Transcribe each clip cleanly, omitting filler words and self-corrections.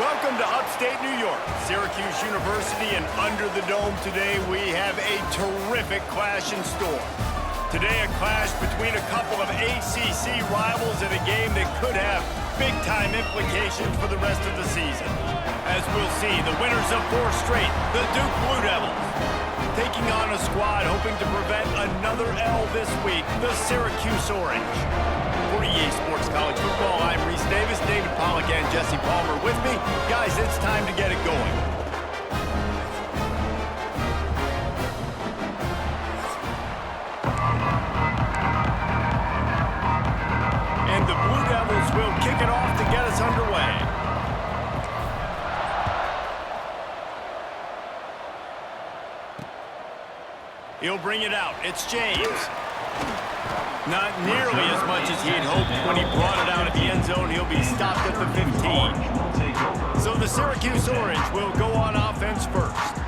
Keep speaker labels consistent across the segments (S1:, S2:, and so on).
S1: Welcome to upstate New York, Syracuse University, and under the dome today we have a terrific clash in store. Today a clash between a couple of ACC rivals in a game that could have big-time implications for the rest of the season. As we'll see, the winners of 4 straight, the Duke Blue Devils, taking on a squad hoping to prevent another L this week, the Syracuse Orange. For EA Sports College Football, I'm Reese Davis, David Pollack, and Jesse Palmer with me. Guys, it's time to get it going. And the Blue Devils will kick it off to get us underway. He'll bring it out. It's James. Not nearly as much as he had hoped when he brought it out at the end zone. He'll be stopped at the 15. So the Syracuse Orange will go on offense first.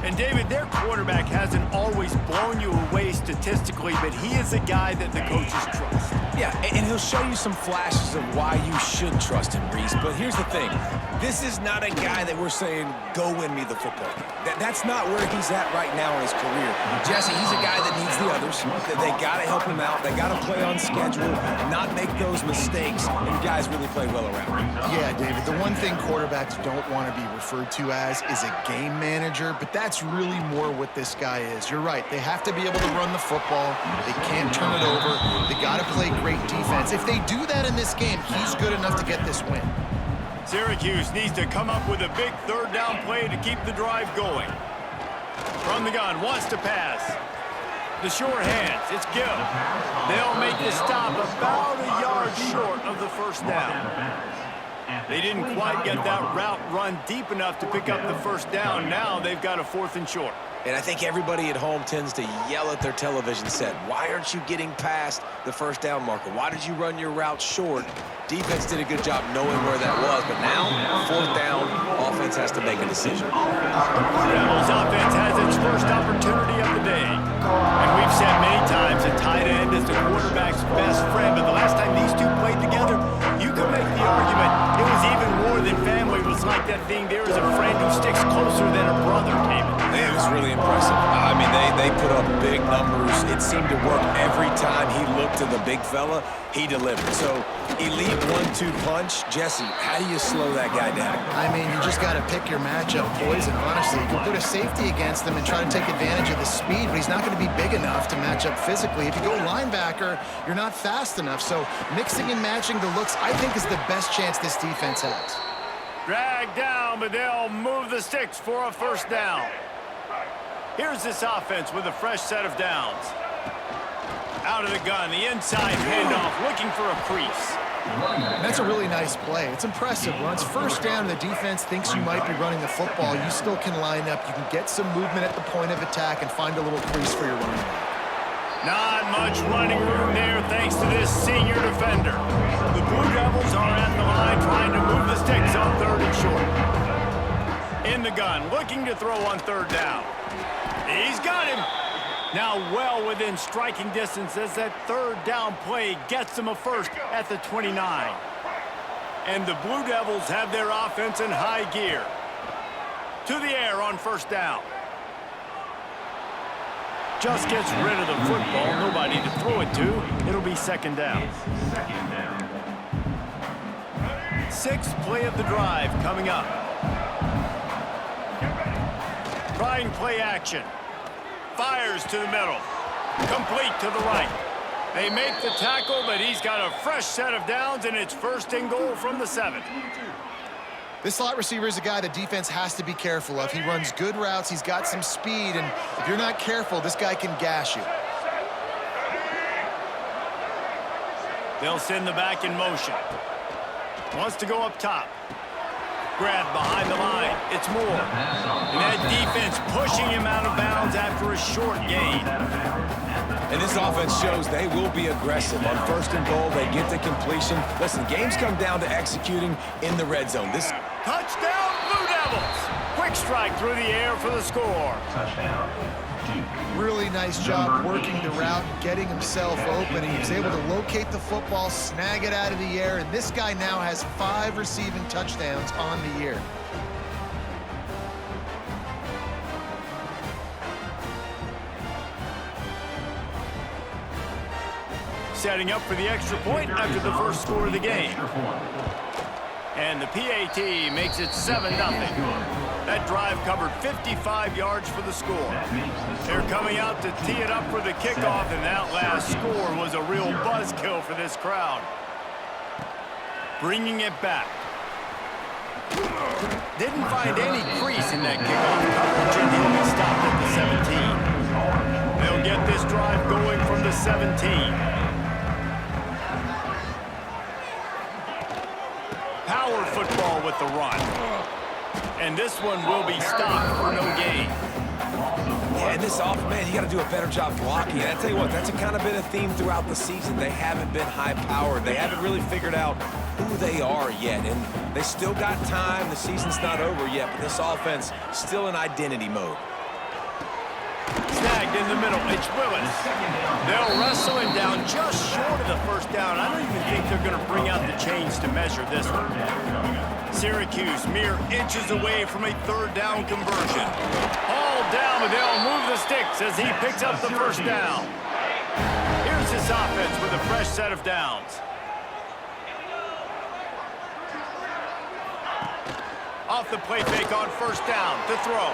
S1: And David, their quarterback hasn't always blown you away statistically, but he is a guy that the coaches trust.
S2: Yeah, and he'll show you some flashes of why you should trust him, Reese. But here's the thing. This is not a guy that we're saying, go win me the football game. That's not where he's at right now in his career. Jesse, he's a guy that needs the others. They got to help him out. They got to play on schedule, not make those mistakes, and guys really play well around him.
S3: Yeah, David, the one thing quarterbacks don't want to be referred to as is a game manager, but that's really more what this guy is. You're right. They have to be able to run the football. They can't turn it over. They got to play great defense. If they do that in this game, he's good enough to get this win.
S1: Syracuse needs to come up with a big third down play to keep the drive going. From the gun, wants to pass. The short hands, it's Gill. They'll make the stop about a yard short of the first down. They didn't quite get that route run deep enough to pick up the first down. Now they've got a 4th and short.
S2: And I think everybody at home tends to yell at their television set, why aren't you getting past the first down marker? Why did you run your route short? Defense did a good job knowing where that was, but now, 4th down, offense has to make a decision.
S1: Rebels offense has its first opportunity of the day. And we've said many times a tight end is the quarterback's best friend, but the last time these two played together, you could make the argument it was even more than family. It was like that thing, there is a friend who sticks closer than a brother, David.
S2: It was really impressive. I mean, they put up big numbers. It seemed to work every time he looked to the big fella. He delivered. So, elite 1-2 punch. Jesse, how do you slow that guy down?
S3: I mean, you just got to pick your matchup poison, honestly. You can put a safety against him and try to take advantage of the speed, but he's not going to be big enough to match up physically. If you go linebacker, you're not fast enough. So, mixing and matching the looks, I think, is the best chance this defense has.
S1: Dragged down, but they'll move the sticks for a first down. Here's this offense with a fresh set of downs. Out of the gun, the inside handoff, looking for a crease.
S3: That's a really nice play. It's impressive. Once first down, the defense thinks you might be running the football. You still can line up. You can get some movement at the point of attack and find a little crease for your running back.
S1: Not much running room there thanks to this senior defender. The Blue Devils are at the line trying to move the sticks on 3rd and short. In the gun, looking to throw on 3rd down. He's got him. Now well within striking distance as that 3rd down play gets them a first at the 29. And the Blue Devils have their offense in high gear. To the air on first down. Just gets rid of the football. Nobody to throw it to. It'll be 2nd down. 6th play of the drive coming up. Trying play action. Fires to the middle. Complete to the right. They make the tackle, but he's got a fresh set of downs, and it's 1st and goal from the 7.
S3: This slot receiver is a guy the defense has to be careful of. He runs good routes. He's got some speed, and if you're not careful, this guy can gash you.
S1: They'll send the back in motion. Wants to go up top. Grab behind the line. It's Moore. And that defense pushing him out of bounds after a short gain.
S2: And this offense shows they will be aggressive. On 1st and goal, they get the completion. Listen, games come down to executing in the red zone. This
S1: touchdown, Blue Devils. Quick strike through the air for the score.
S3: Really nice job working the route, getting himself open. He was able to locate the football, snag it out of the air, and this guy now has 5 receiving touchdowns on the year.
S1: Setting up for the extra point after the first score of the game. And the PAT makes it 7-0. That drive covered 55 yards for the score. They're coming out to tee it up for the kickoff, and that last score was a real buzzkill for this crowd. Bringing it back. Didn't find any crease in that kickoff coverage, and he'll be stopped at the 17. They'll get this drive going from the 17. Power football with the run. And this one will be stopped for no gain.
S2: Yeah, and this offense, man, you got to do a better job blocking. And I tell you what, that's kind of been a theme throughout the season. They haven't been high-powered. They haven't really figured out who they are yet. And they still got time. The season's not over yet, but this offense still in identity mode.
S1: Snagged in the middle. It's Willis. They'll wrestle him down just short of the first down. I don't even think they're going to bring out the chains to measure this one. Syracuse mere inches away from a third down conversion. All down, but they'll move the sticks as he picks up the first down. Here's this offense with a fresh set of downs. Off the play fake on first down to throw.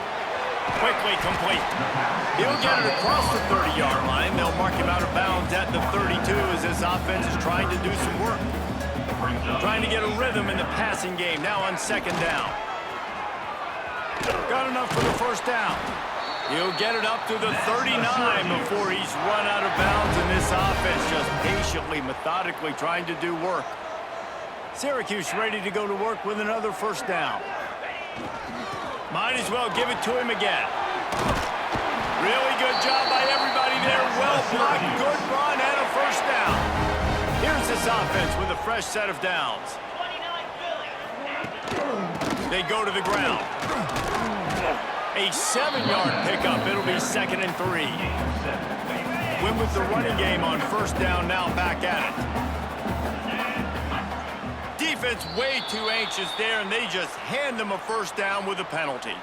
S1: Quickly complete. He'll get it across the 30-yard line. They'll mark him out of bounds at the 32 as this offense is trying to do some work. Trying to get a rhythm in the passing game now on second down. Got enough for the first down. He'll get it up to the 39 before he's run out of bounds, and this offense just patiently, methodically trying to do work. Syracuse ready to go to work with another first down. Might as well give it to him again. Really good job by everybody there. Well blocked, good run, and a first down. Here's this offense with a fresh set of downs. They go to the ground. A 7-yard pickup. It'll be 2nd and 3. Win with the running game on first down, now back at it. Defense way too anxious there, and they just hand them a first down with a penalty.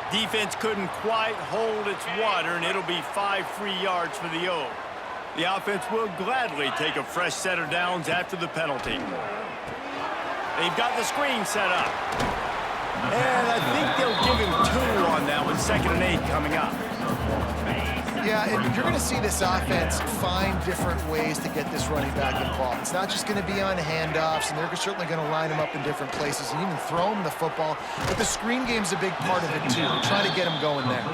S1: Defense couldn't quite hold its water, and it'll be 5 free yards for the O. The offense will gladly take a fresh set of downs after the penalty. They've got the screen set up. And I think they'll give him 2 on that one, 2nd and 8 coming up.
S3: Yeah, and you're going to see this offense find different ways to get this running back involved. It's not just going to be on handoffs, and they're certainly going to line him up in different places and even throw him the football. But the screen game's a big part of it, too. They're trying to get him going there.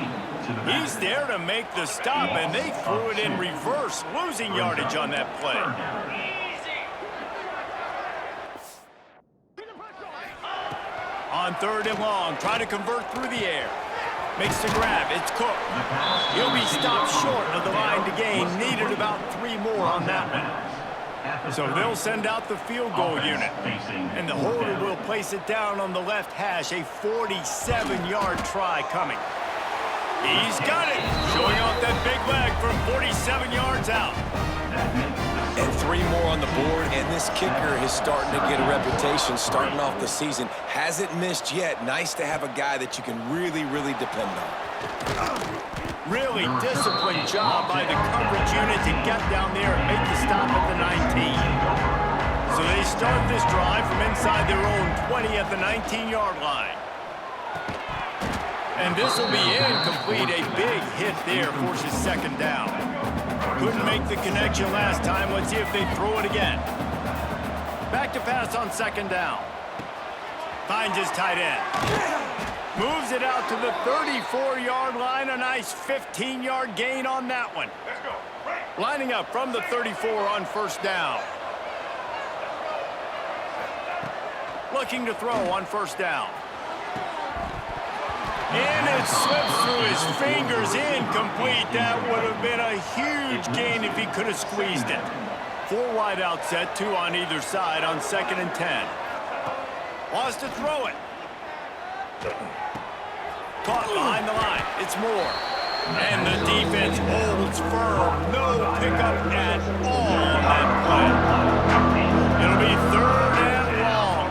S1: He's there to make the stop, and they threw it in reverse, losing yardage on that play. On 3rd and long, try to convert through the air. Makes the grab. It's Cook. He'll be stopped short of the line to gain. Needed about 3 more on that one. So they'll send out the field goal unit. And the holder will place it down on the left hash. A 47-yard try coming. He's got it. Showing off that big leg from 47 yards out.
S2: And 3 more on the board, and this kicker is starting to get a reputation starting off the season. Hasn't missed yet. Nice to have a guy that you can really, really depend on.
S1: Really disciplined job by the coverage unit to get down there and make the stop at the 19. So they start this drive from inside their own 20 at the 19-yard line. And this will be incomplete. A big hit there forces 2nd down. Couldn't make the connection last time. Let's see if they throw it again. Back to pass on 2nd down. Finds his tight end. Moves it out to the 34-yard line. A nice 15-yard gain on that one. Lining up from the 34 on first down. Looking to throw on first down. And it slips through his fingers, incomplete. That would have been a huge gain if he could have squeezed it. 4 wide out set, 2 on either side on 2nd and 10. Wants to throw it. Caught behind the line. It's Moore. And the defense holds firm. No pickup at all on that play. It'll be 3rd and long.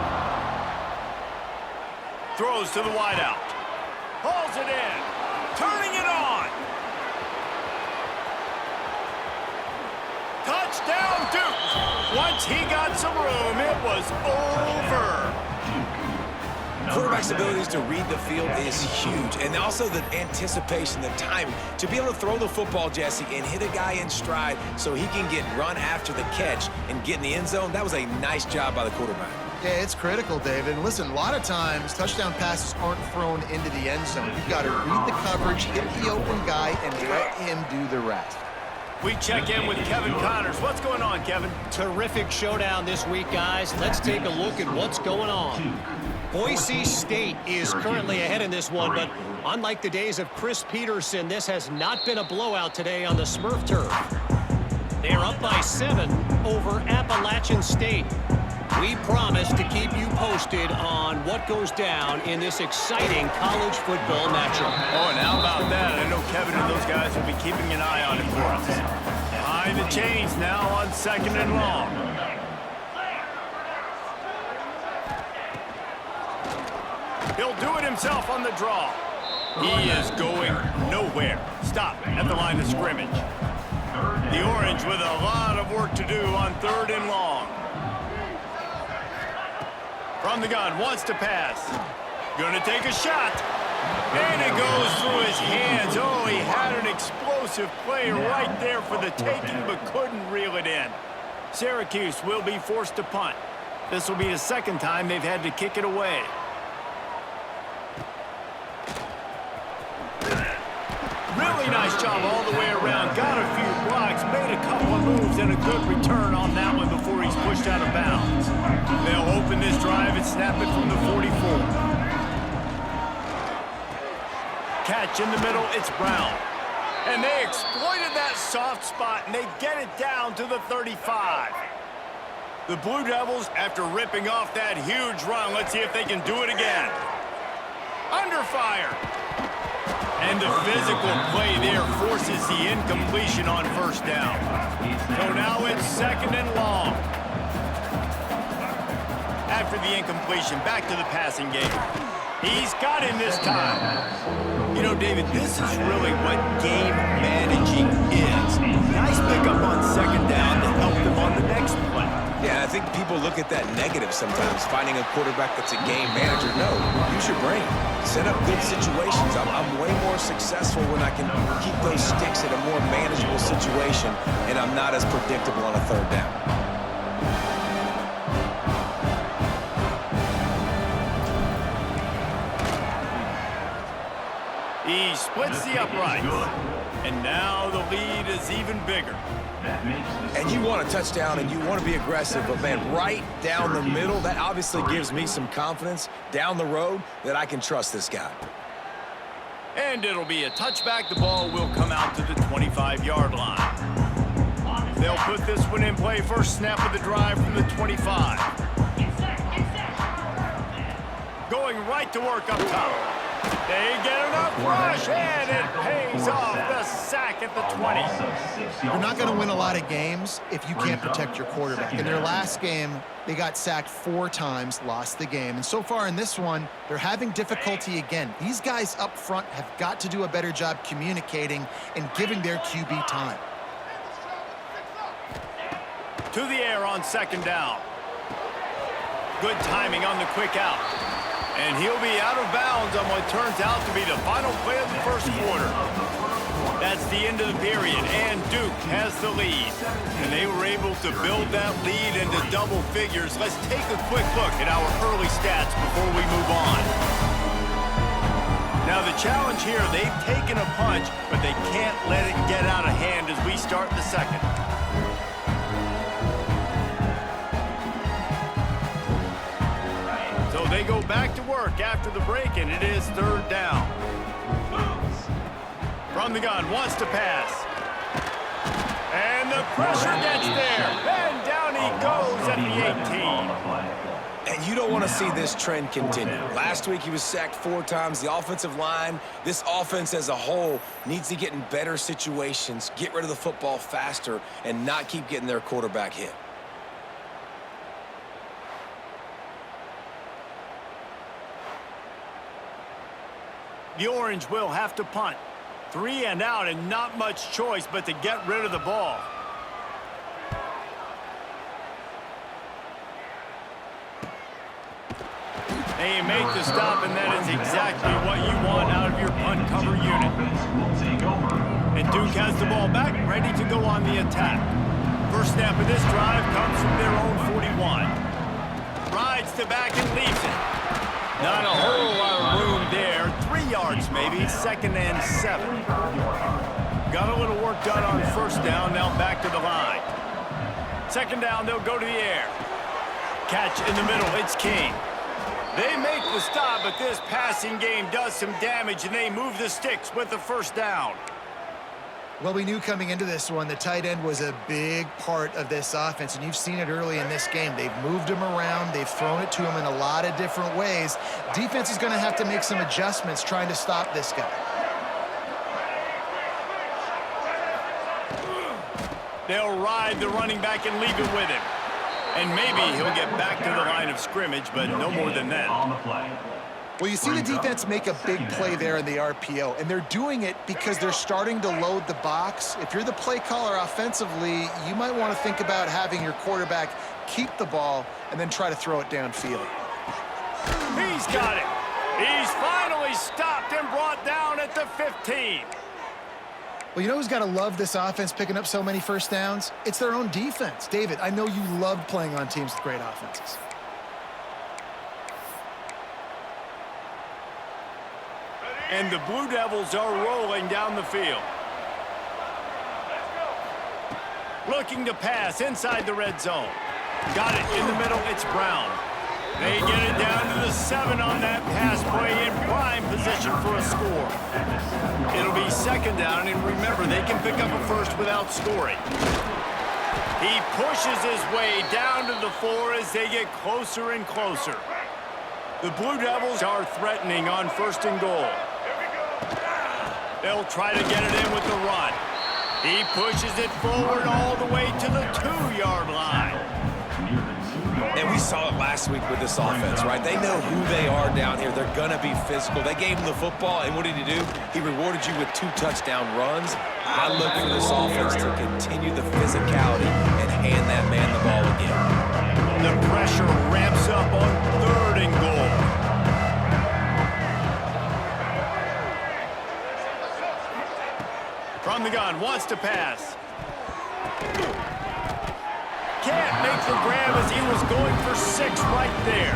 S1: Throws to the wideout. Hauls it in. Turning it on. Touchdown, Duke. Once he got some room, it was over.
S2: Quarterback's abilities to read the field is huge, and also the anticipation, the timing. To be able to throw the football, Jesse, and hit a guy in stride so he can get run after the catch and get in the end zone, that was a nice job by the quarterback.
S3: Yeah, it's critical, David. And listen, a lot of times, touchdown passes aren't thrown into the end zone. You've got to read the coverage, hit the open guy, and let him do the rest.
S1: We check in with Kevin Connors. What's going on, Kevin?
S4: Terrific showdown this week, guys. Let's take a look at what's going on. Boise State is currently ahead in this one, but unlike the days of Chris Peterson, this has not been a blowout today on the Smurf turf. They are up by 7 over Appalachian State. We promise to keep you posted on what goes down in this exciting college football matchup.
S1: Oh, and how about that? I know Kevin and those guys will be keeping an eye on it for us. Behind the chains now on 2nd and long. He'll do it himself on the draw. He is going nowhere. Stop at the line of scrimmage. The Orange with a lot of work to do on 3rd and long. From the gun, wants to pass. Gonna take a shot. And it goes through his hands. Oh, he had an explosive play right there for the taking, but couldn't reel it in. Syracuse will be forced to punt. This will be the 2nd time they've had to kick it away. Really nice job all the way around. Got a few blocks, made a couple of moves, and a good return on that one before he's pushed out of bounds. They'll open this drive and snap it from the 44. Catch in the middle, it's Brown. And they exploited that soft spot, and they get it down to the 35. The Blue Devils, after ripping off that huge run, let's see if they can do it again. Under fire. And the physical play there forces the incompletion on 1st down. So now it's 2nd and long. After the incompletion, back to the passing game. He's got him this time. You know, David, this is really what game managing is. Nice pickup on 2nd down to help them on the next play.
S2: Yeah, I think people look at that negative sometimes, finding a quarterback that's a game manager. No, use your brain. Set up good situations. I'm way more successful when I can keep those sticks in a more manageable situation, and I'm not as predictable on a 3rd down.
S1: He splits the uprights, and now the lead is even bigger.
S2: And you want a touchdown, and you want to be aggressive, but, man, right down the middle, that obviously gives me some confidence down the road that I can trust this guy.
S1: And it'll be a touchback. The ball will come out to the 25-yard line. They'll put this one in play. First snap of the drive from the 25. Going right to work up top. They get enough rush, and it pays off. The sack at the 20.
S3: You're not going to win a lot of games if you can't protect your quarterback. In their last game, they got sacked 4 times, lost the game. And so far in this one, they're having difficulty again. These guys up front have got to do a better job communicating and giving their QB time.
S1: To the air on 2nd down. Good timing on the quick out. And he'll be out of bounds on what turns out to be the final play of the 1st quarter. That's the end of the period, and Duke has the lead. And they were able to build that lead into double figures. Let's take a quick look at our early stats before we move on. Now the challenge here, they've taken a punch, but they can't let it get out of hand as we start the 2nd. So they go back to work after the break, and it is 3rd down. From the gun, wants to pass. And the pressure gets there. And goes at the 18.
S2: And you don't want to see this trend continue. Last week, he was sacked 4 times. The offensive line, this offense as a whole, needs to get in better situations, get rid of the football faster, and not keep getting their quarterback hit.
S1: The Orange will have to punt. 3 and out, and not much choice but to get rid of the ball. They make the stop, and that is exactly what you want out of your punt cover unit. And Duke has the ball back, ready to go on the attack. First snap of this drive comes from their own 41. Rides to back and leaves it. Not a whole lot of room there. 3 yards maybe, 2nd and 7. Got a little work done on first down, now back to the line. 2nd down, they'll go to the air. Catch in the middle, it's King. They make the stop, but this passing game does some damage, and they move the sticks with the first down.
S3: Well, we knew coming into this one the tight end was a big part of this offense, and you've seen it early in this game. They've moved him around. They've thrown it to him in a lot of different ways. Defense is going to have to make some adjustments trying to stop this guy.
S1: They'll ride the running back and leave it with him. And maybe he'll get back to the line of scrimmage, but no more than that.
S3: Well, you see the defense make a big play there in the RPO, and they're doing it because they're starting to load the box. If you're the play caller offensively, you might want to think about having your quarterback keep the ball and then try to throw it downfield.
S1: He's got it. He's finally stopped and brought down at the 15.
S3: Well, you know who's got to love this offense picking up so many first downs? It's their own defense. David, I know you loved playing on teams with great offenses.
S1: And the Blue Devils are rolling down the field. Looking to pass inside the red zone. Got it in the middle, it's Brown. They get it down to the 7 on that pass play in prime position for a score. It'll be 2nd down, and remember, they can pick up a first without scoring. He pushes his way down to the 4 as they get closer and closer. The Blue Devils are threatening on 1st and goal. They'll try to get it in with the run. He pushes it forward all the way to the 2-yard line.
S2: And we saw it last week with this offense, right? They know who they are down here. They're going to be physical. They gave him the football, and what did he do? He rewarded you with 2 touchdown runs. I look for this offense to continue the physicality and hand that man the ball again.
S1: The pressure ramps up on 3rd and goal. From the gun, wants to pass. Can't make the grab as he was going for 6 right there.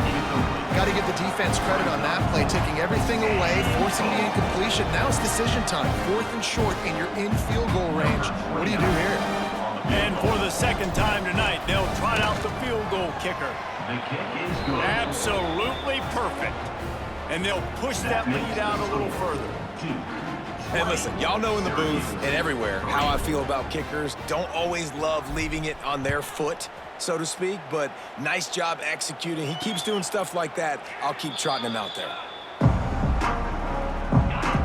S3: Got to give the defense credit on that play, taking everything away, forcing the incompletion. Now it's decision time. 4th and short, and you're in field goal range. What do you do here?
S1: And for the 2nd time tonight, they'll trot out the field goal kicker. Absolutely perfect. And they'll push that lead out a little further.
S2: And listen, y'all know in the booth and everywhere how I feel about kickers. Don't always love leaving it on their foot, so to speak, but nice job executing. He keeps doing stuff like that. I'll keep trotting him out there.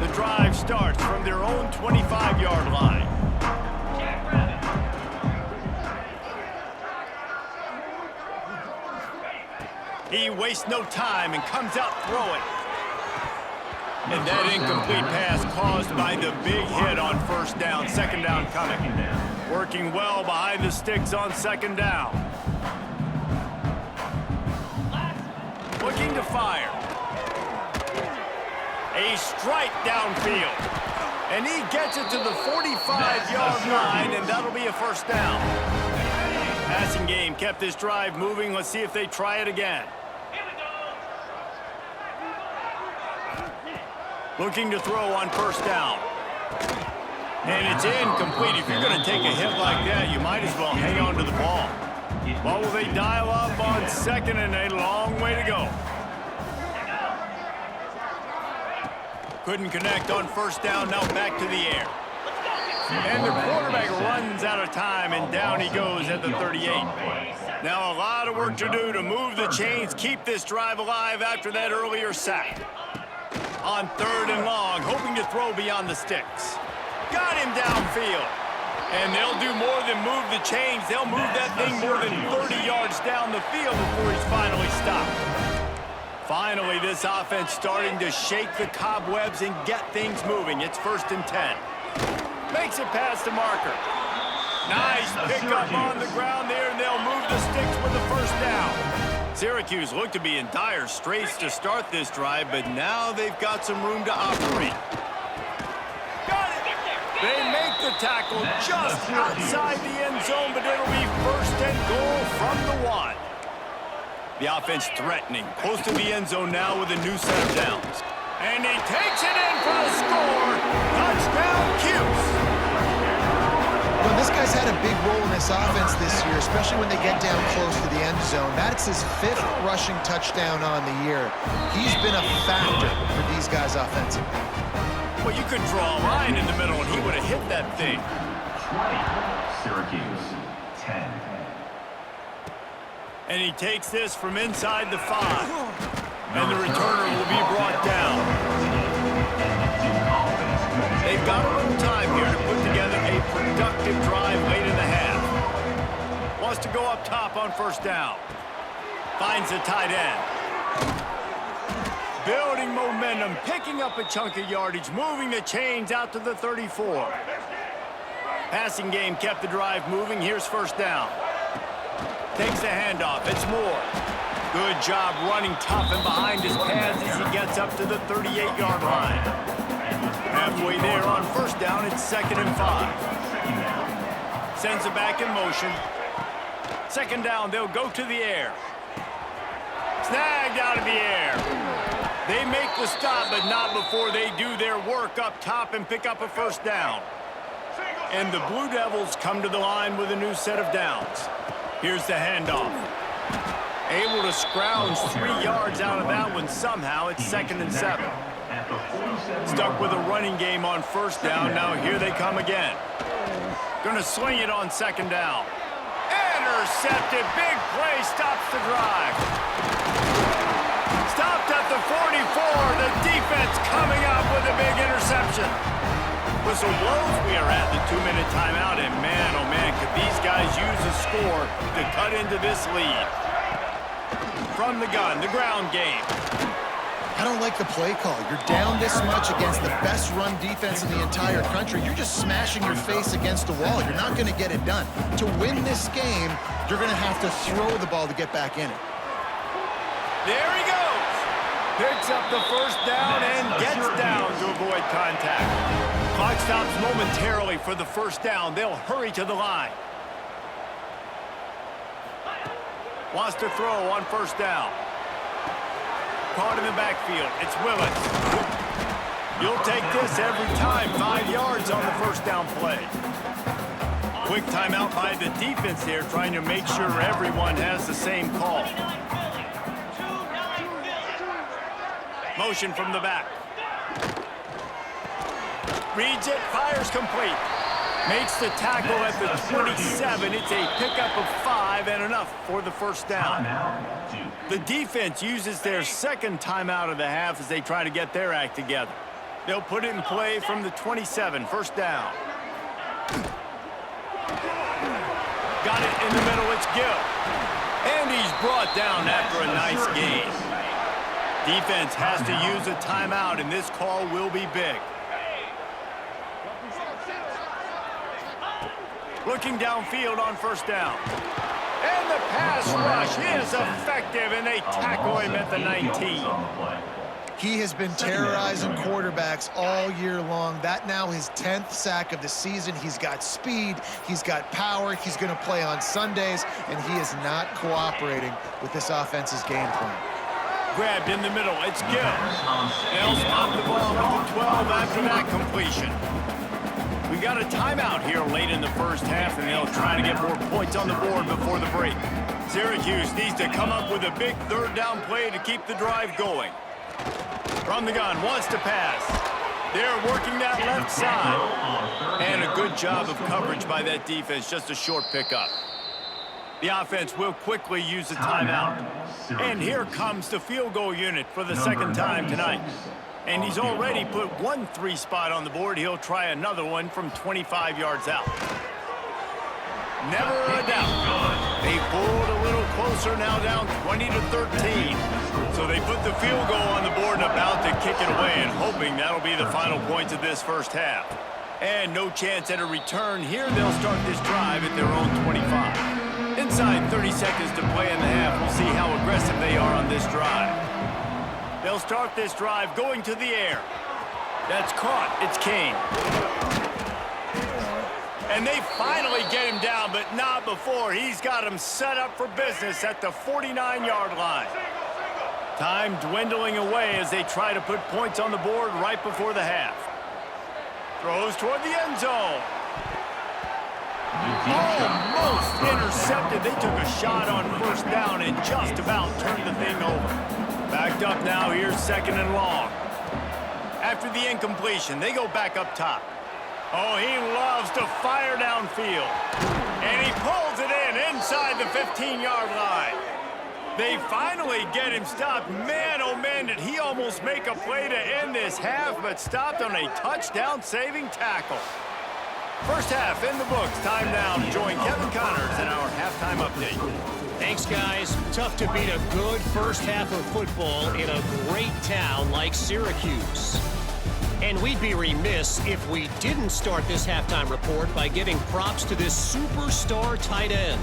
S1: The drive starts from their own 25-yard line. He wastes no time and comes out throwing. And that incomplete pass caused by the big hit on 1st down. 2nd down coming. Working well behind the sticks on 2nd down. Looking to fire. A strike downfield. And he gets it to the 45-yard line, and that'll be a 1st down. Passing game kept this drive moving. Let's see if they try it again. Looking to throw on 1st down. And it's incomplete. If you're going to take a hit like that, you might as well hang on to the ball. Well, will they dial up on 2nd and a long way to go? Couldn't connect on 1st down, now back to the air. And the quarterback runs out of time, and down he goes at the 38. Now a lot of work to do to move the chains, keep this drive alive after that earlier sack. On 3rd and long, hoping to throw beyond the sticks. Got him downfield. And they'll do more than move the chains. They'll move that thing more than 30 yards down the field before he's finally stopped. Finally, this offense starting to shake the cobwebs and get things moving. It's 1st and 10. Makes it past the marker. Nice pickup on the ground there, and they'll move the sticks with the 1st down. Syracuse looked to be in dire straits to start this drive, but now they've got some room to operate. They make the tackle just outside the end zone, but it'll be 1st and goal from the 1. The offense threatening, close to the end zone now with a new set of downs. And he takes it in for the score. Touchdown, Cuse.
S3: Well, this guy's had a big role in this offense this year, especially when they get down close to the end zone. That's his 5th rushing touchdown on the year. He's been a factor for these guys offensively.
S1: Well, you could draw a line in the middle, and he would have hit that thing.
S5: 20, Syracuse, 10.
S1: And he takes this from inside the 5. And the returner will be brought down. They've got a little time here to put together a productive drive late in the half. Wants to go up top on 1st down. Finds the tight end. Building momentum, picking up a chunk of yardage, moving the chains out to the 34. Passing game kept the drive moving. Here's 1st down. Takes the handoff. It's Moore. Good job running tough and behind his pads as he gets up to the 38-yard line. Halfway there on 1st down, it's 2nd and 5. Sends it back in motion. 2nd down, they'll go to the air. Snagged out of the air. They make the stop, but not before they do their work up top and pick up a 1st down. And the Blue Devils come to the line with a new set of downs. Here's the handoff. Able to scrounge 3 yards out of that one somehow. It's 2nd and 7. Stuck with a running game on 1st down. Now here they come again. Gonna swing it on 2nd down. Intercepted. Big play stops the drive. Stopped at the 44. The defense coming up with a big interception. Whistle blows. We are at the 2-minute timeout, and man, oh man, could these guys use a score to cut into this lead. From the gun, the ground game.
S3: I don't like the play call. You're down this much against the best run defense in the entire country. You're just smashing your face against the wall. You're not going to get it done. To win this game, you're going to have to throw the ball to get back in it.
S1: There he goes. Picks up the 1st down and gets down to avoid contact. Clock stops momentarily for the 1st down. They'll hurry to the line. Wants to throw on 1st down. Caught in the backfield. It's Willis. You'll take this every time. 5 yards on the 1st down play. Quick timeout by the defense here, trying to make sure everyone has the same call. Motion from the back. Reads it, fires complete. Makes the tackle at the 27. It's a pickup of 5 and enough for the 1st down. The defense uses their 2nd timeout of the half as they try to get their act together. They'll put it in play from the 27, 1st down. Got it in the middle, it's Gill. And he's brought down after a nice gain. Defense has to use a timeout, and this call will be big. Looking downfield on 1st down. And the pass rush is effective, and they tackle him at the 19.
S3: He has been terrorizing quarterbacks all year long. That now his 10th sack of the season. He's got speed, he's got power, he's going to play on Sundays, and he is not cooperating with this offense's game plan.
S1: Grabbed in the middle, it's Gill. They'll stop the ball at the 12 after that completion. We got a timeout here late in the 1st half, and they'll try to get more points on the board before the break. Syracuse needs to come up with a big 3rd down play to keep the drive going. From the gun, wants to pass. They're working that left side. And a good job of coverage by that defense, just a short pickup. The offense will quickly use a timeout. And here comes the field goal unit for the second time tonight. And he's already put one 3 spot on the board. He'll try another one from 25 yards out. Never a doubt. They pulled a little closer, now down 20-13. So they put the field goal on the board and about to kick it away, and hoping that'll be the final points of this first half. And no chance at a return here. They'll start this drive at their own 25. Inside 30 seconds to play in the half. We'll see how aggressive they are on this drive. They'll start this drive going to the air. That's caught. It's Kane. And they finally get him down, but not before. He's got him set up for business at the 49-yard line. Time dwindling away as they try to put points on the board right before the half. Throws toward the end zone. Almost intercepted. They took a shot on first down and just about turned the thing over. Backed up now. Here's second and long. After the incompletion, they go back up top. Oh, he loves to fire downfield. And he pulls it in inside the 15-yard line. They finally get him stopped. Man, oh man, did he almost make a play to end this half, but stopped on a touchdown-saving tackle. First half in the books. Time now to join Kevin Connors in our halftime update.
S4: Thanks, guys. Tough to beat a good first half of football in a great town like Syracuse. And we'd be remiss if we didn't start this halftime report by giving props to this superstar tight end.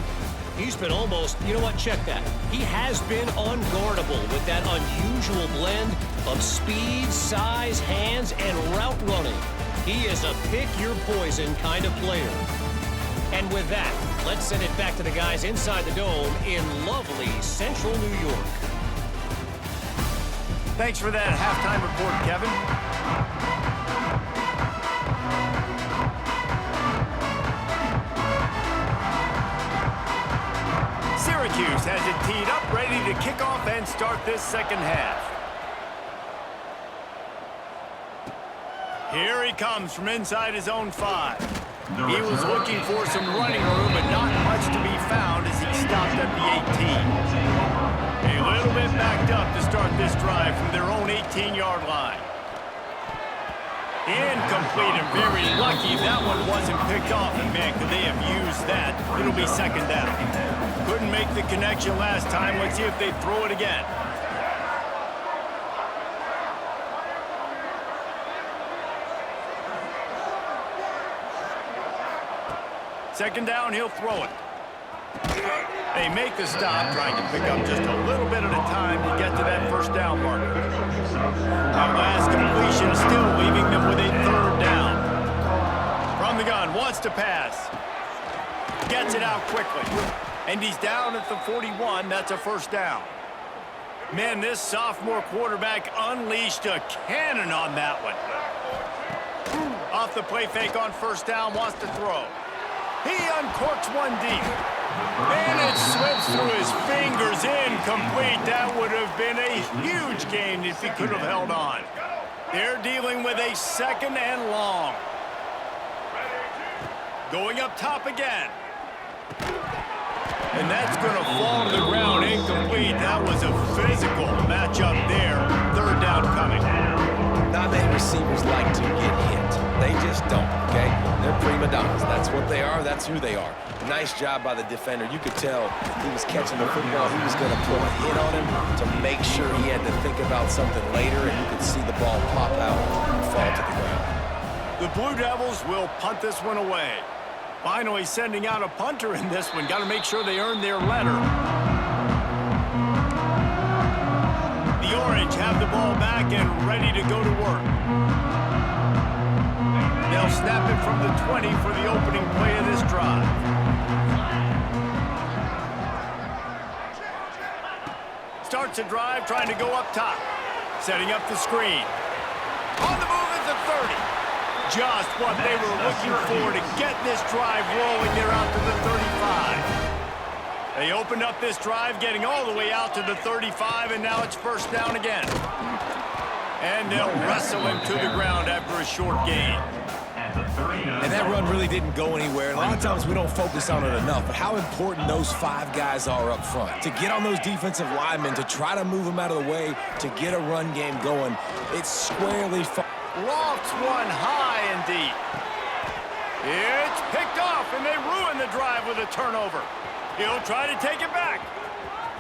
S4: He's been almost, you know what, check that. He has been unguardable with that unusual blend of speed, size, hands, and route running. He is a pick-your-poison kind of player. And with that, let's send it back to the guys inside the dome in lovely central New York.
S1: Thanks for that halftime report, Kevin. Syracuse has it teed up, ready to kick off and start this second half. Here he comes from inside his own 5. He was looking for some running room, but not much to be found as he stopped at the 18. A little bit backed up to start this drive from their own 18-yard line. Incomplete, and very lucky that one wasn't picked off. And man, could they have used that? It'll be second down. Couldn't make the connection last time. Let's see if they throw it again. Second down, he'll throw it. They make the stop, trying to pick up just a little bit at a time to get to that first down marker. Our last completion still leaving them with a third down. From the gun, wants to pass. Gets it out quickly. And he's down at the 41. That's a first down. Man, this sophomore quarterback unleashed a cannon on that one. Off the play fake on first down, wants to throw. He uncorks one deep. And it slips through his fingers, incomplete. That would have been a huge gain if he could have held on. They're dealing with a second and long. Going up top again. And that's going to fall to the ground, incomplete. That was a physical matchup there. Third down coming.
S2: Not many receivers like to get hit. They just don't, okay? They're prima donnas. That's what they are. That's who they are. Nice job by the defender. You could tell he was catching the football. He was going to pull a hit on him to make sure he had to think about something later, and you could see the ball pop out and fall to the ground.
S1: The Blue Devils will punt this one away. Finally sending out a punter in this one. Got to make sure they earn their letter. The Orange have the ball back and ready to go to work. They'll snap it from the 20 for the opening play of this drive. Starts a drive trying to go up top. Setting up the screen. On the move at the 30. Just what they were looking for to get this drive rolling. They're out to the 35. They opened up this drive, getting all the way out to the 35, and now it's first down again. And they'll wrestle him to the ground after a short gain.
S2: And that run really didn't go anywhere. And a lot of times we don't focus on it enough, but how important those 5 guys are up front. To get on those defensive linemen, to try to move them out of the way, to get a run game going, it's squarely...
S1: Lofts one high and deep. It's picked off, and they ruin the drive with a turnover. He'll try to take it back.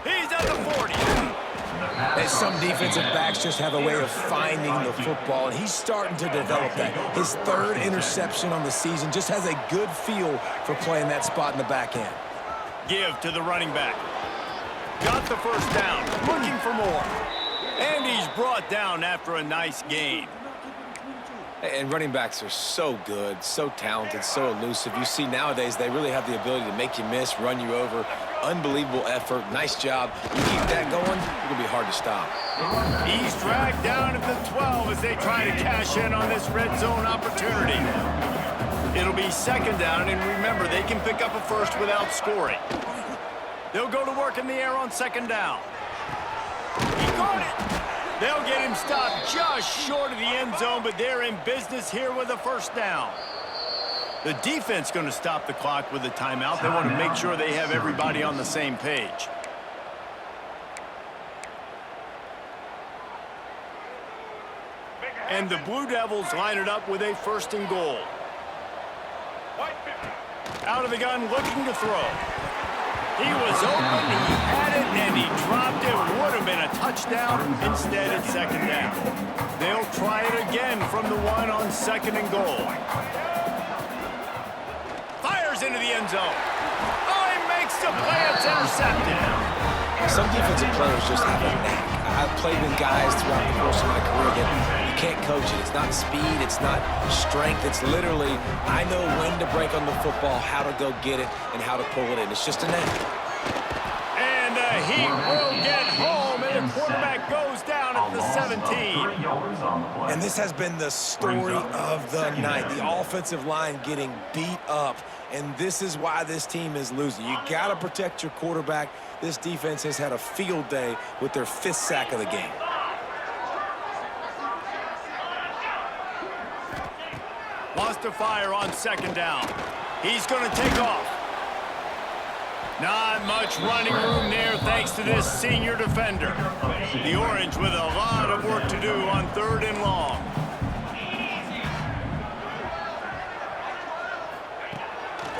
S1: He's at the 40.
S2: And some defensive backs just have a way of finding the football, and he's starting to develop that. His 3rd interception on the season, just has a good feel for playing that spot in the back end.
S1: Give to the running back. Got the first down, looking for more. And he's brought down after a nice gain.
S2: And running backs are so good, so talented, so elusive. You see nowadays they really have the ability to make you miss, run you over. Unbelievable effort. Nice job. You keep that going, it's going to be hard to stop.
S1: He's dragged down at the 12 as they try to cash in on this red zone opportunity. It'll be 2nd down, and remember, they can pick up a first without scoring. They'll go to work in the air on 2nd down. He got it. They'll get him stopped just short of the end zone, but they're in business here with a first down. The defense going to stop the clock with a timeout. They want to make sure they have everybody on the same page. And the Blue Devils line it up with a 1st and goal. Out of the gun, looking to throw. He was open, he had it, and he dropped it. Would have been a touchdown. Instead, it's 2nd down. They'll try it again from the 1 on 2nd and goal. Fires into the end zone. Oh, he makes the play. It's intercepted.
S2: Some defensive players just have a knack. I've played with guys throughout the course of my career that you can't coach it. It's not speed, it's not strength. It's literally, I know when to break on the football, how to go get it, and how to pull it in. It's just a knack.
S1: And he will get home, and the quarterback goes down at the 17.
S2: And this has been the story of the night. The offensive line getting beat up, and this is why this team is losing. You got to protect your quarterback. This defense has had a field day with their 5th sack of the game.
S1: Lost to fire on 2nd down. He's going to take off. Not much running room there thanks to this senior defender. The Orange with a lot of work to do on 3rd and long.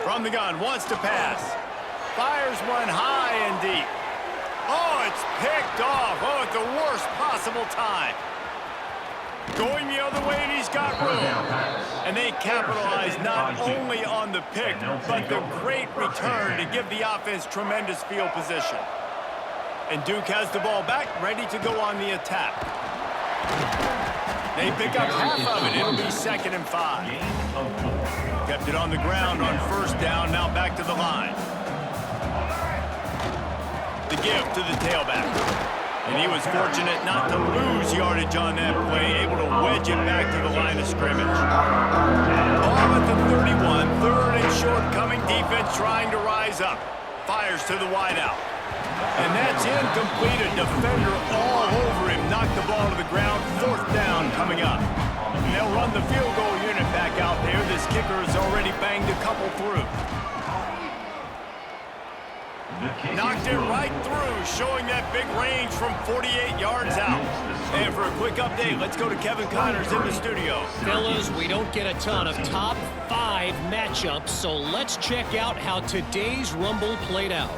S1: From the gun, wants to pass. Fires one high and deep. Oh, it's picked off. Oh, at the worst possible time. Going the other way, and he's got room. And they capitalize not only on the pick, but the great return to give the offense tremendous field position. And Duke has the ball back, ready to go on the attack. They pick up half of it. It'll be 2nd and 5. Kept it on the ground on 1st down, now back to the line. The give to the tailback. And he was fortunate not to lose yardage on that play, able to wedge it back to the line of scrimmage. Ball at the 31, 3rd and short, coming defense trying to rise up. Fires to the wideout. And that's incomplete. A defender all over him. Knocked the ball to the ground. 4th down coming up. And they'll run the field goal unit back out there. This kicker has already banged a couple through. Knocked it right through, showing that big range from 48 yards out. And for a quick update, let's go to Kevin Connors in the studio.
S4: Fellas, we don't get a ton of top 5 matchups, so let's check out how today's Rumble played out.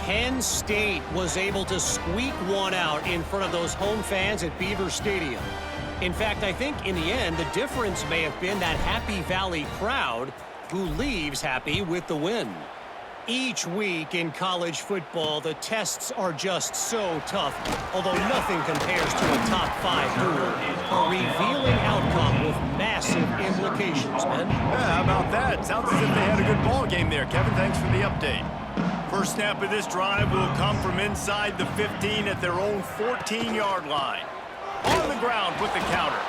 S4: Penn State was able to squeak one out in front of those home fans at Beaver Stadium. In fact, I think in the end, the difference may have been that Happy Valley crowd who leaves happy with the win. Each week in college football, the tests are just so tough, although nothing compares to a top 5 duel. A revealing outcome with massive implications, man.
S1: Yeah, how about that? Sounds as if they had a good ball game there. Kevin, thanks for the update. First snap of this drive will come from inside the 15 at their own 14-yard line. On the ground with the counter.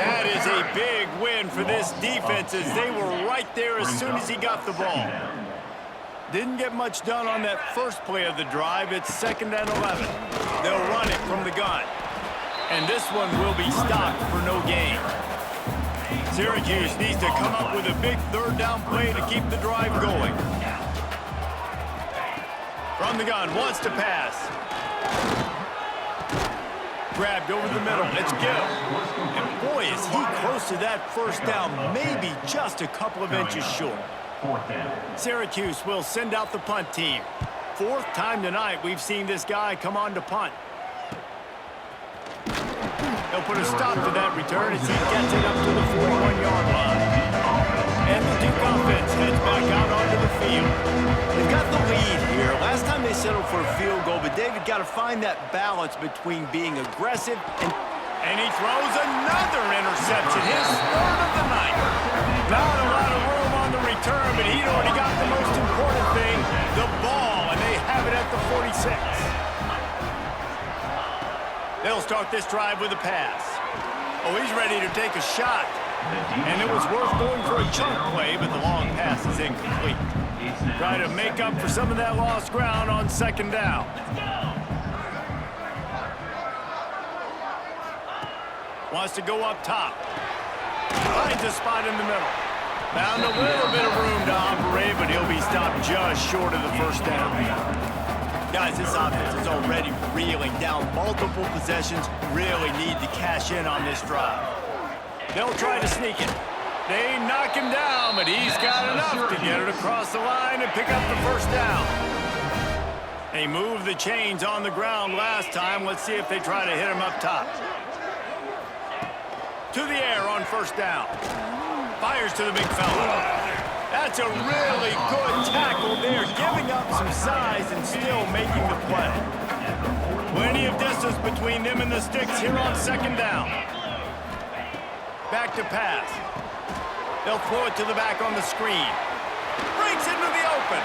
S1: That is a big win for this defense as they were right there as soon as he got the ball. Didn't get much done on that first play of the drive. It's 2nd and 11. They'll run it from the gun. And this one will be stopped for no gain. Syracuse needs to come up with a big third down play to keep the drive going. From the gun, wants to pass. Grabbed over the middle. It's Gill. And boy, is he close to that first down, maybe just a couple of inches short. Syracuse will send out the punt team. Fourth time tonight we've seen this guy come on to punt. They'll put a stop to that return as he gets it up to the 41-yard line. And the Duke offense heads back out onto the field. They've got the lead here. Last time they settled for a field goal, but David got to find that balance between being aggressive and he throws another interception. His third of the night. Not a lot of room on the return, but he'd already got the most important thing, the ball, and they have it at the 46. They'll start this drive with a pass. Oh, he's ready to take a shot. And it was worth going for a chunk play, but the long pass is incomplete. Try to make up for some of that lost ground on second down. Wants to go up top. Finds a spot in the middle. Found a little bit of room to operate, but he'll be stopped just short of the first down. Guys, this offense is already reeling down multiple possessions. Really need to cash in on this drive. They'll try to sneak it. They knock him down, but he's got enough to get it across the line and pick up the first down. They moved the chains on the ground last time. Let's see if they try to hit him up top. To the air on first down. Fires to the big fella. That's a really good tackle there, giving up some size and still making the play. Plenty of distance between them and the sticks here on second down. Back to pass. They'll throw it to the back on the screen. Breaks into the open.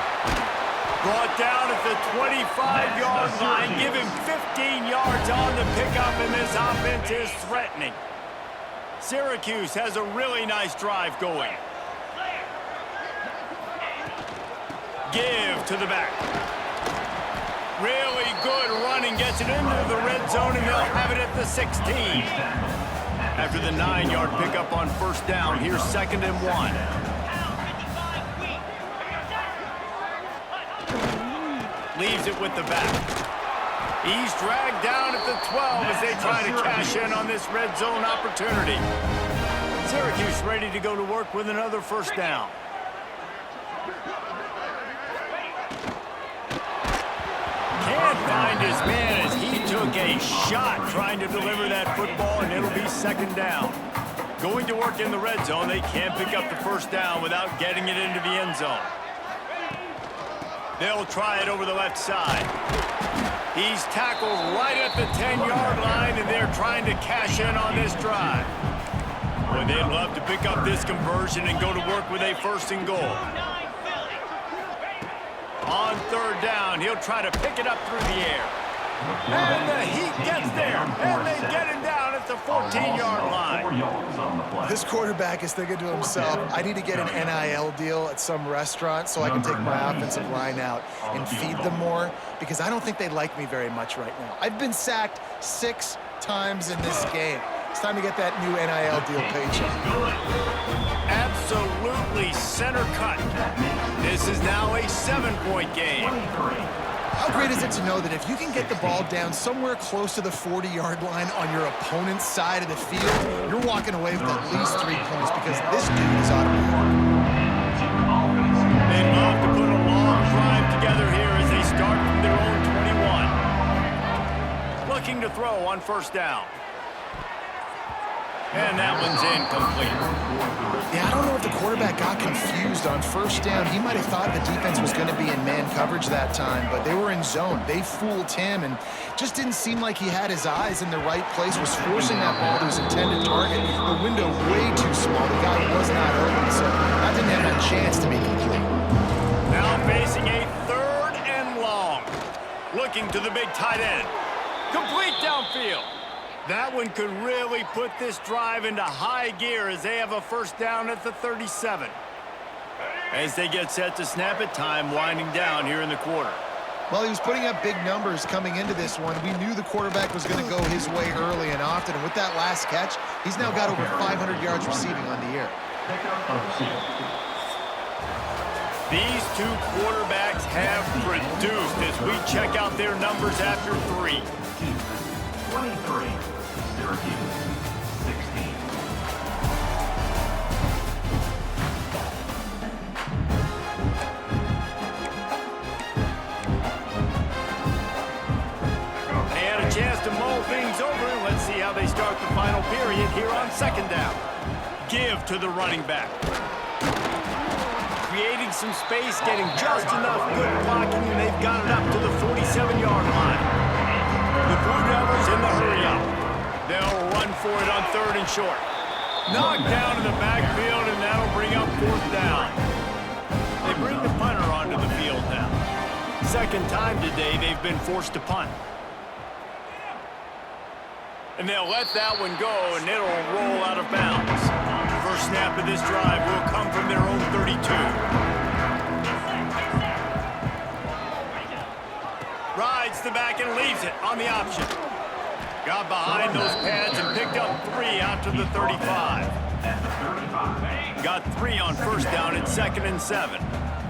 S1: Brought down at the 25-yard line. Give him 15 yards on the pickup, and this offense is threatening. Syracuse has a really nice drive going. Give to the back. Really good running. Gets it into the red zone, and they'll have it at the 16. After the 9-yard pickup on first down, here's 2nd and 1. Leaves it with the back. He's dragged down at the 12 as they try to cash in on this red zone opportunity. Syracuse ready to go to work with another first down. Can't find his man as he took a shot trying to deliver that football, and it'll be 2nd down. Going to work in the red zone, they can't pick up the first down without getting it into the end zone. They'll try it over the left side. He's tackled right at the 10-yard line, and they're trying to cash in on this drive. Boy, they'd love to pick up this conversion and go to work with a 1st and goal. On 3rd down, he'll try to pick it up through the air. And the Heat gets there, and they get him down at the 14-yard line.
S3: This quarterback is thinking to himself, I need to get an NIL deal at some restaurant so I can take my offensive line out and feed them more, because I don't think they like me very much right now. I've been sacked 6 times in this game. It's time to get that new NIL deal paycheck.
S1: Absolutely center cut. This is now a 7-point game.
S3: How great is it to know that if you can get the ball down somewhere close to the 40-yard line on your opponent's side of the field, you're walking away with at least 3 points, because this dude is automatic.
S1: They love to put a long drive together here as they start from their own 21. Looking to throw on first down. And that one's incomplete.
S3: Yeah, I don't know if the quarterback got confused on first down. He might have thought the defense was going to be in man coverage that time, but they were in zone. They fooled him, and just didn't seem like he had his eyes in the right place, was forcing that ball to his intended target. The window way too small. The guy was not open, so that didn't have a chance to be complete.
S1: Now facing a 3rd and long. Looking to the big tight end. Complete downfield. That one could really put this drive into high gear as they have a first down at the 37. As they get set to snap it, time winding down here in the quarter.
S3: Well, he was putting up big numbers coming into this one. We knew the quarterback was going to go his way early and often, and with that last catch, he's now got over 500 yards receiving on the year.
S1: These two quarterbacks have produced as we check out their numbers after 3.
S5: 23, Syracuse, 16.
S1: And a chance to mull things over. Let's see how they start the final period here on 2nd down. Give to the running back. Creating some space, getting just enough good blocking, and they've got it up to the 47-yard line. The Blue Devils in the hurry-up. They'll run for it on 3rd and short. Knocked down in the backfield, and that'll bring up 4th down. They bring the punter onto the field now. 2nd time today they've been forced to punt. And they'll let that one go, and it'll roll out of bounds. First snap of this drive will come from their own 32. Rides the back and leaves it on the option. Got behind those pads and picked up 3 out to the 35. Got 3 on 1st down at 2nd and 7.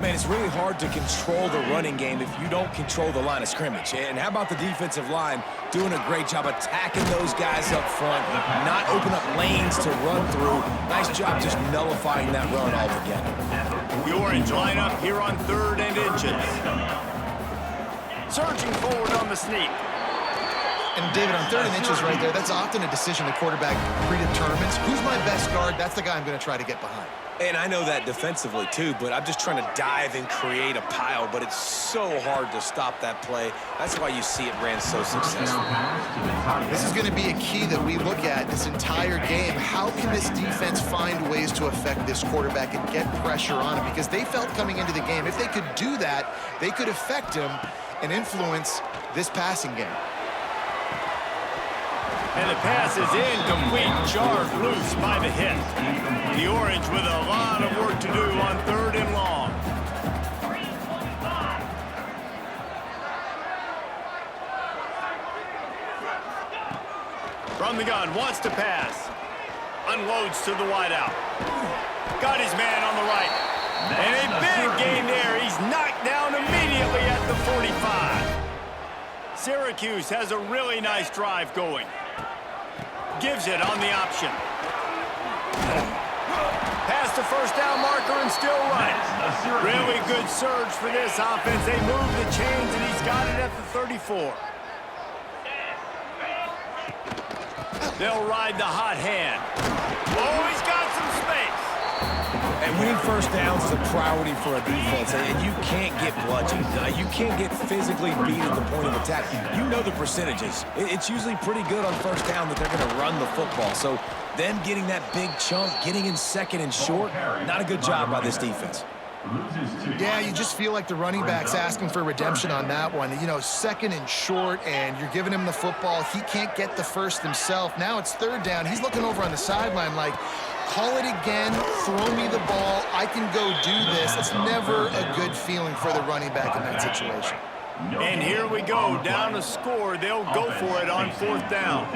S2: Man, it's really hard to control the running game if you don't control the line of scrimmage. And how about the defensive line doing a great job attacking those guys up front, not open up lanes to run through. Nice job just nullifying that run altogether.
S1: The Orange line up here on 3rd and inches. Surging forward on the sneak.
S3: And David, on 3rd and inches right there, that's often a decision the quarterback predetermines. Who's my best guard? That's the guy I'm going to try to get behind.
S2: And I know that defensively too, but I'm just trying to dive and create a pile, but it's so hard to stop that play. That's why you see it ran so successful.
S3: This is going to be a key that we look at this entire game. How can this defense find ways to affect this quarterback and get pressure on him? Because they felt coming into the game, if they could do that, they could affect him and influence this passing game.
S1: And the pass is incomplete, jarred loose by the hit. The Orange with a lot of work to do on 3rd and long. From the gun, wants to pass. Unloads to the wideout. Got his man on the right. And a big gain there. He's knocked down immediately at the 45. Syracuse has a really nice drive going. Gives it on the option. Past the 1st down marker and still running. Really good surge for this offense. They move the chains and he's got it at the 34. They'll ride the hot hand. Oh, he's got some space.
S2: And winning 1st downs is a priority for a defense, and you can't get bludgeoned. You can't get physically beat at the point of attack. You know the percentages. It's usually pretty good on 1st down that they're going to run the football. So them getting that big chunk, getting in 2nd and short, not a good job by this defense.
S3: Yeah, you just feel like the running back's asking for redemption on that one. You know, 2nd and short, and you're giving him the football. He can't get the first himself. Now it's 3rd down. He's looking over on the sideline like, call it again, throw me the ball, I can go do this. It's never a good feeling for the running back in that situation.
S1: And here we go, down a score. They'll go for it on 4th down.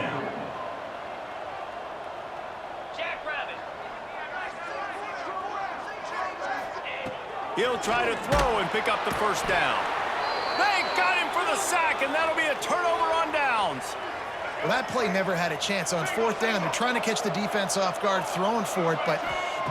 S1: He'll try to throw and pick up the 1st down. They got him for the sack, and that'll be a turnover on downs.
S3: Well, that play never had a chance. On 4th down, they're trying to catch the defense off guard, throwing for it, but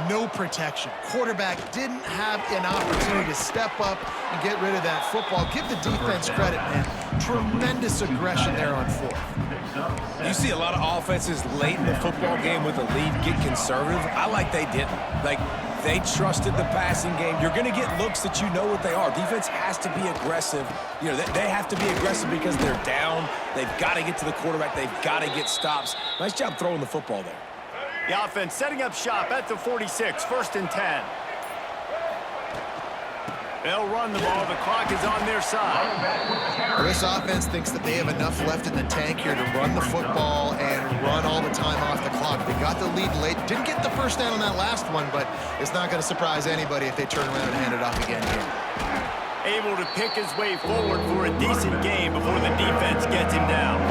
S3: no protection. Quarterback didn't have an opportunity to step up and get rid of that football. Give the defense credit, man. Tremendous aggression there on 4th.
S2: You see a lot of offenses late in the football game with a lead get conservative. I like they didn't. Like, they trusted the passing game. You're going to get looks that you know what they are. Defense has to be aggressive. You know, they have to be aggressive because they're down. They've got to get to the quarterback. They've got to get stops. Nice job throwing the football there.
S1: The offense setting up shop at the 46, 1st and 10. They'll run the ball. The clock is on their side.
S3: Well, this offense thinks that they have enough left in the tank here to run the football and run all the time off the clock. They got the lead late. Didn't get the 1st down on that last one, but it's not going to surprise anybody if they turn around and hand it off again here.
S1: A able to pick his way forward for a decent game before the defense gets him down.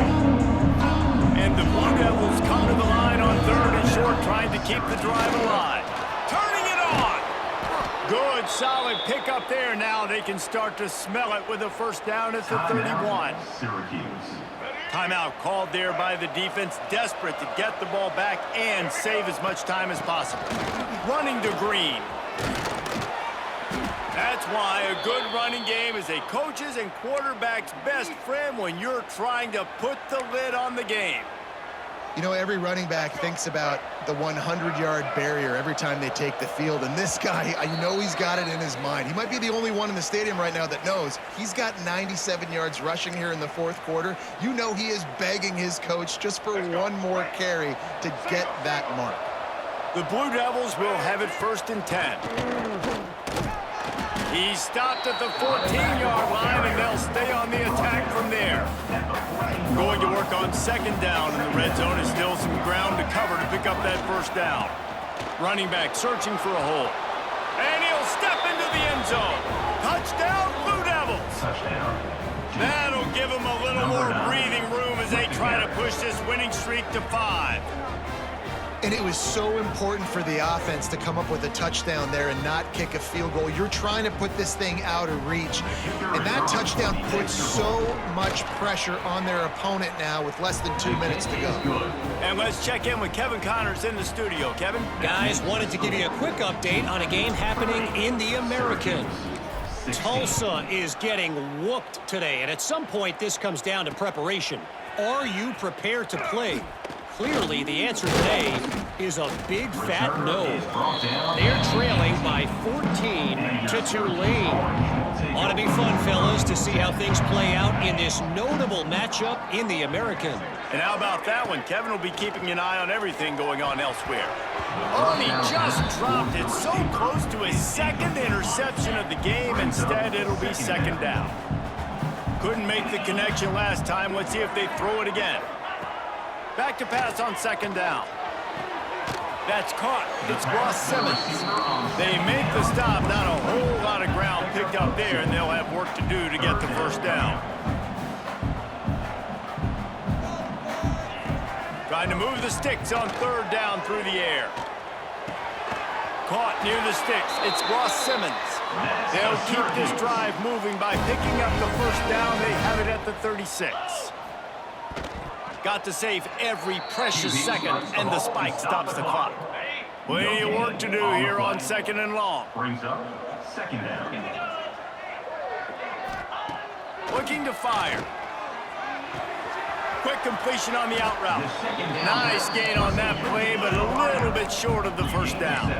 S1: And the Blue Devils come to the line on 3rd and short, trying to keep the drive alive. Turning it on! Good, solid pickup there. Now they can start to smell it with a first down at the 31. Timeout called there by the defense, desperate to get the ball back and save as much time as possible. Running to Green. That's why a good running game is a coach's and quarterback's best friend when you're trying to put the lid on the game.
S3: You know, every running back thinks about the 100-yard barrier every time they take the field, and this guy, I know he's got it in his mind. He might be the only one in the stadium right now that knows he's got 97 yards rushing here in the 4th quarter. You know he is begging his coach just for one more carry to get that mark.
S1: The Blue Devils will have it 1st and 10. He stopped at the 14-yard line, and they'll stay on the attack from there. Going to work on 2nd down, and the red zone is still some ground to cover to pick up that 1st down. Running back searching for a hole. And he'll step into the end zone. Touchdown, Blue Devils. That'll give them a little more breathing room as they try to push this winning streak to 5.
S3: And it was so important for the offense to come up with a touchdown there and not kick a field goal. You're trying to put this thing out of reach. And that touchdown puts so much pressure on their opponent now with less than 2 minutes to go.
S1: And let's check in with Kevin Connors in the studio. Kevin?
S4: Guys, wanted to give you a quick update on a game happening in the American. Tulsa is getting whooped today, and at some point this comes down to preparation. Are you prepared to play? Clearly, the answer today is a big fat no. They're trailing by 14 to Tulane. Ought to be fun, fellas, to see how things play out in this notable matchup in the American.
S1: And how about that one? Kevin will be keeping an eye on everything going on elsewhere. Oh, he just dropped it so close to his 2nd interception of the game. Instead, it'll be 2nd down. Couldn't make the connection last time. Let's see if they throw it again. Back to pass on 2nd down. That's caught. It's Ross Simmons. They make the stop. Not a whole lot of ground picked up there, and they'll have work to do to get the 1st down. Trying to move the sticks on 3rd down through the air. Caught near the sticks. It's Ross Simmons. They'll keep this drive moving by picking up the 1st down. They have it at the 36. Got to save every precious second, and the spike stops the clock. Plenty of work to do here on 2nd and long.
S5: Brings up 2nd down.
S1: Looking to fire. Quick completion on the out route. Nice gain on that play, but a little bit short of the 1st down.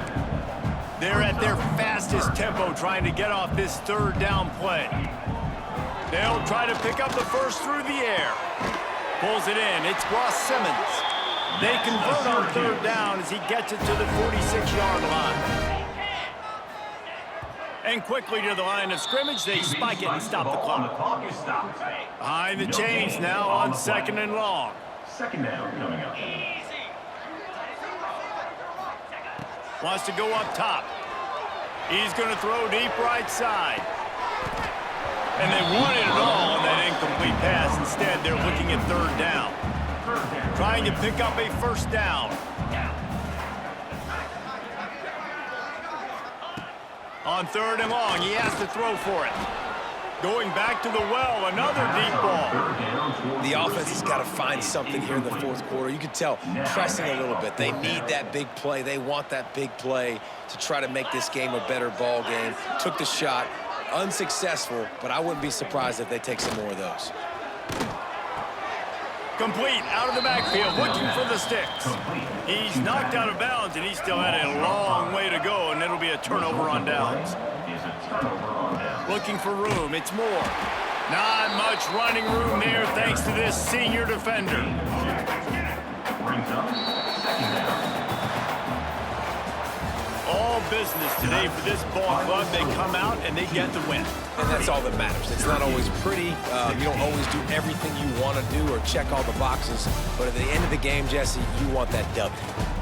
S1: They're at their fastest tempo trying to get off this 3rd down play. They'll try to pick up the 1st through the air. Pulls it in. It's Ross Simmons. They convert on 3rd down as he gets it to the 46-yard line. And quickly to the line of scrimmage, they spike it and stop the clock. Behind the chains now on 2nd and long.
S5: 2nd down coming up.
S1: Wants to go up top. He's going to throw deep right side. And they wanted it all on that incomplete pass. Instead, they're looking at 3rd down. Trying to pick up a 1st down. On 3rd and long, he has to throw for it. Going back to the well, another deep ball.
S2: The offense has got to find something here in the 4th quarter. You can tell, pressing a little bit. They need that big play. They want that big play to try to make this game a better ball game. Took the shot. Unsuccessful, but I wouldn't be surprised if they take some more of those.
S1: Complete, out of the backfield, looking for the sticks. He's knocked out of bounds, and he still had a long way to go, and it'll be a turnover on downs. Looking for room, it's Moore. Not much running room there thanks to this senior defender. All business today for this ball club. They come out and they get the win.
S2: And that's all that matters. It's not always pretty. You don't always do everything you want to do or check all the boxes. But at the end of the game, Jesse, you want that W.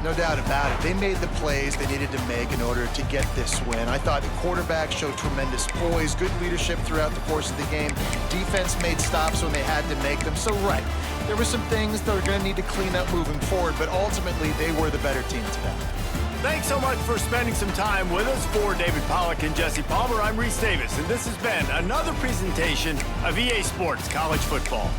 S3: No doubt about it. They made the plays they needed to make in order to get this win. I thought the quarterback showed tremendous poise, good leadership throughout the course of the game. Defense made stops when they had to make them. So, right, there were some things that are going to need to clean up moving forward, but ultimately they were the better team today.
S1: Thanks so much for spending some time with us. For David Pollack and Jesse Palmer, I'm Reese Davis, and this has been another presentation of EA Sports College Football.